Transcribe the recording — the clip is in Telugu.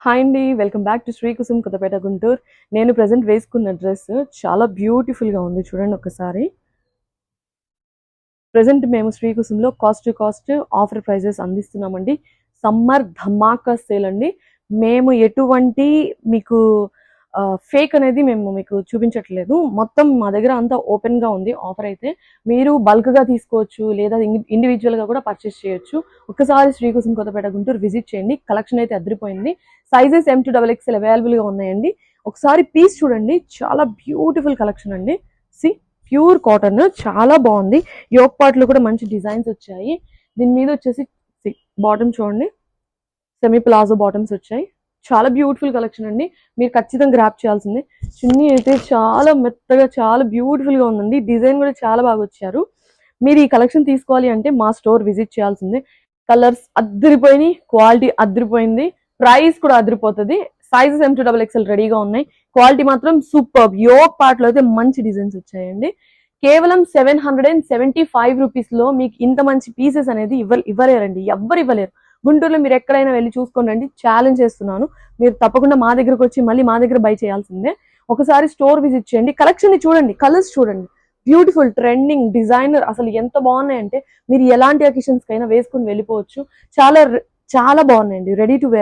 హాయ్ అండి, welcome back to Shri Kusum Kothapeta Guntur. నేను ప్రజెంట్ వేసుకున్న డ్రెస్ చాలా బ్యూటిఫుల్గా ఉంది, చూడండి ఒకసారి. ప్రజెంట్ మేము శ్రీ కుసుమ్లో cost to cost offer prices అందిస్తున్నామండి. సమ్మర్ ధమాకా సేల్ అండి. మేము ఎటువంటి మీకు ఫేక్ అనేది మేము మీకు చూపించట్లేదు. మొత్తం మా దగ్గర అంతా ఓపెన్గా ఉంది ఆఫర్. అయితే మీరు బల్క్గా తీసుకోవచ్చు, లేదా ఇండివిజువల్గా కూడా పర్చేస్ చేయొచ్చు. ఒక్కసారి శ్రీ కుసుమ్ కొత్తపేట గుంటూరు విజిట్ చేయండి. కలెక్షన్ అయితే అదిరిపోయింది. సైజెస్ M2XXL అవైలబుల్గా ఉన్నాయండి. ఒకసారి పీస్ చూడండి, చాలా బ్యూటిఫుల్ కలెక్షన్ అండి. సి ప్యూర్ కాటన్ చాలా బాగుంది. యోక్ పార్ట్లో కూడా మంచి డిజైన్స్ వచ్చాయి. దీని మీద వచ్చేసి బాటమ్ చూడండి, సెమీ ప్లాజో బాటమ్స్ వచ్చాయి. చాలా బ్యూటిఫుల్ కలెక్షన్ అండి, మీరు ఖచ్చితంగా గ్రాప్ చేయాల్సిందే. చున్నీ అయితే చాలా మెత్తగా చాలా బ్యూటిఫుల్గా ఉందండి. డిజైన్ కూడా చాలా బాగా వచ్చారు. మీరు ఈ కలెక్షన్ తీసుకోవాలి అంటే మా స్టోర్ విజిట్ చేయాల్సిందే. కలర్స్ అద్దరిపోయినాయి, క్వాలిటీ అద్దరిపోయింది, ప్రైస్ కూడా అదిరిపోతుంది. సైజెస్ M2XXL రెడీగా ఉన్నాయి. క్వాలిటీ మాత్రం సూపర్. యోక్ పార్ట్లో అయితే మంచి డిజైన్స్ వచ్చాయండి. కేవలం 775 రూపీస్లో మీకు ఇంత మంచి పీసెస్ అనేది ఇవ్వలేరండి, ఎవ్వరు ఇవ్వలేరు. గుంటూరులో మీరు ఎక్కడైనా వెళ్ళి చూసుకోండి అండి, ఛాలెంజ్ చేస్తున్నాను. మీరు తప్పకుండా మా దగ్గరకు వచ్చి మళ్ళీ మా దగ్గర బై చేయాల్సిందే. ఒకసారి స్టోర్ విజిట్ చేయండి, కలెక్షన్ ని చూడండి, కలర్స్ చూడండి, బ్యూటిఫుల్ ట్రెండింగ్ డిజైనర్ అసలు ఎంత బాగున్నాయంటే మీరు ఎలాంటి అకేషన్స్ కైనా వేసుకుని వెళ్ళిపోవచ్చు. చాలా చాలా బాగున్నాయండి, రెడీ టు వేర్.